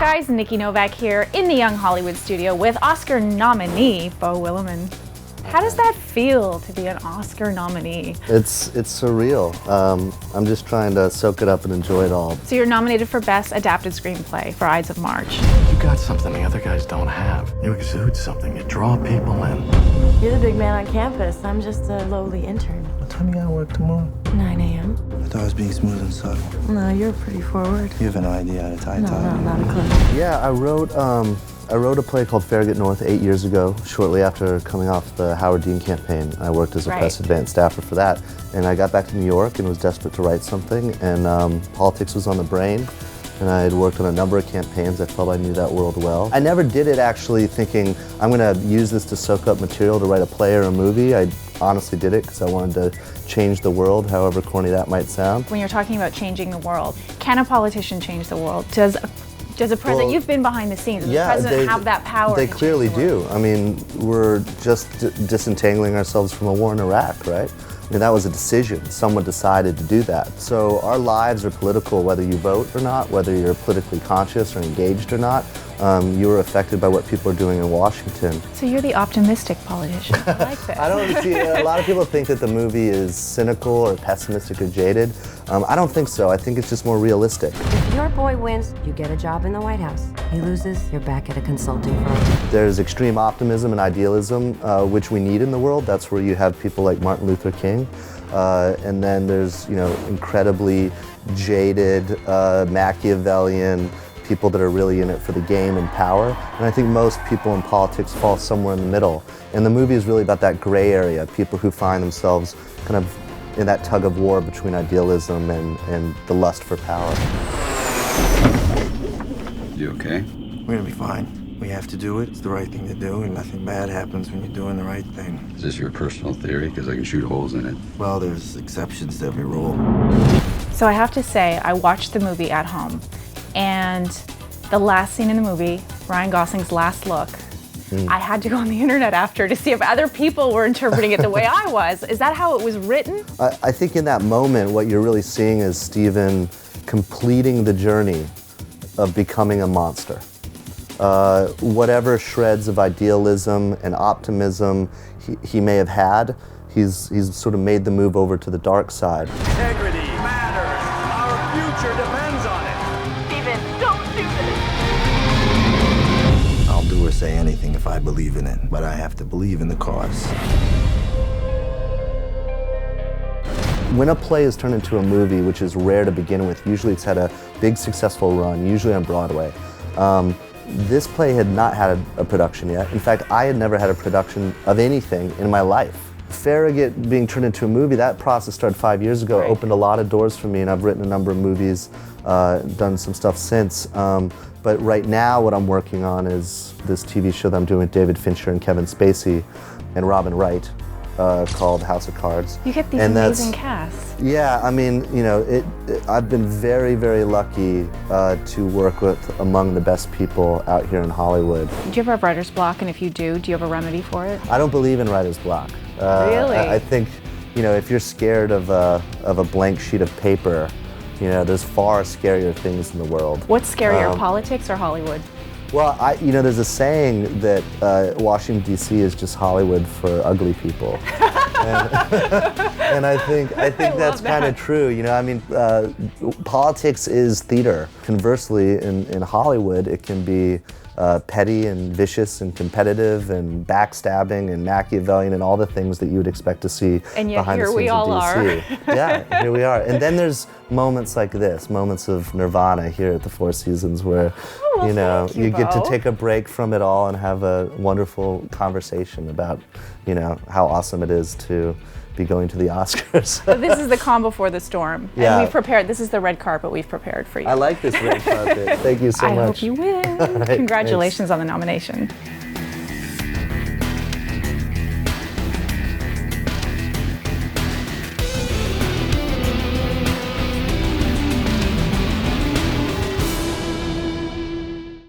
guys, Nikki Novak here in the Young Hollywood studio with Oscar nominee Beau Willimon. How does that feel to be an Oscar nominee? It's surreal. I'm just trying to soak it up and enjoy it all. So you're nominated for Best Adapted Screenplay for Ides of March. You got something the other guys don't have. You exude something. You draw people in. You're the big man on campus. I'm just a lowly intern. What time you gotta work tomorrow? 9 a.m. I thought I was being smooth and subtle. No, you're pretty forward. You have an idea how to tie No, tie. not a clue. Yeah, I wrote a play called Farragut North 8 years ago, shortly after coming off the Howard Dean campaign. I worked as a press advance staffer for that. And I got back to New York and was desperate to write something, and politics was on the brain. And I had worked on a number of campaigns. I felt I knew that world well. I never did it actually thinking, I'm gonna use this to soak up material to write a play or a movie. I honestly did it because I wanted to change the world, however corny that might sound. When you're talking about changing the world, can a politician change the world? Does a president, Well, you've been behind the scenes, does the president they have that power? They to change clearly the world? do. I mean, we're just disentangling ourselves from a war in Iraq, right? I mean, that was a decision. Someone decided to do that. So our lives are political, whether you vote or not, whether you're politically conscious or engaged or not. You are affected by what people are doing in Washington. So you're the optimistic politician. I like this. I don't see, a lot of people think that the movie is cynical or pessimistic or jaded. I don't think so. I think it's just more realistic. If your boy wins, you get a job in the White House. He loses, you're back at a consulting firm. There's extreme optimism and idealism, which we need in the world. That's where you have people like Martin Luther King. And then there's, incredibly jaded, Machiavellian people that are really in it for the game and power. And I think most people in politics fall somewhere in the middle. And the movie is really about that gray area, people who find themselves kind of in that tug of war between idealism and the lust for power. You okay? We're gonna be fine. We have to do it. It's the right thing to do, and nothing bad happens when you're doing the right thing. Is this your personal theory? Because I can shoot holes in it. Well, there's exceptions to every rule. So I have to say, I watched the movie at home, and the last scene in the movie, Ryan Gosling's last look, I had to go on the internet after to see if other people were interpreting it the way I was. Is that how it was written? I think in that moment, what you're really seeing is Stephen completing the journey of becoming a monster. Whatever shreds of idealism and optimism he may have had, he's sort of made the move over to the dark side. Integrity matters. Our future depends on it. Stephen, don't do this! I'll do or say anything if I believe in it, but I have to believe in the cause. When a play is turned into a movie, which is rare to begin with, usually it's had a big successful run, usually on Broadway. This play had not had a production yet. In fact, I had never had a production of anything in my life. Farragut being turned into a movie, that process started 5 years ago, opened a lot of doors for me, and I've written a number of movies, done some stuff since. But right now what I'm working on is this TV show that I'm doing with David Fincher and Kevin Spacey and Robin Wright, called House of Cards. You get these amazing casts. Yeah, I mean, I've been very, very lucky to work with among the best people out here in Hollywood. Do you ever have writer's block, and if you do you have a remedy for it? I don't believe in writer's block. Really? I think, if you're scared of a blank sheet of paper, there's far scarier things in the world. What's scarier, politics or Hollywood? Well, there's a saying that Washington, D.C. is just Hollywood for ugly people. and I think that's kind of true. Politics is theater. Conversely, in Hollywood, it can be petty and vicious and competitive and backstabbing and Machiavellian and all the things that you would expect to see behind the scenes of DC. Yeah, here we are. And then there's moments like this, moments of nirvana here at the Four Seasons where, you get to take a break from it all and have a wonderful conversation about, how awesome it is to be going to the Oscars. So this is the calm before the storm. Yeah. And we've prepared, this is the red carpet we've prepared for you. I like this red carpet. Thank you so much. I hope you win. Right, Congratulations on the nomination.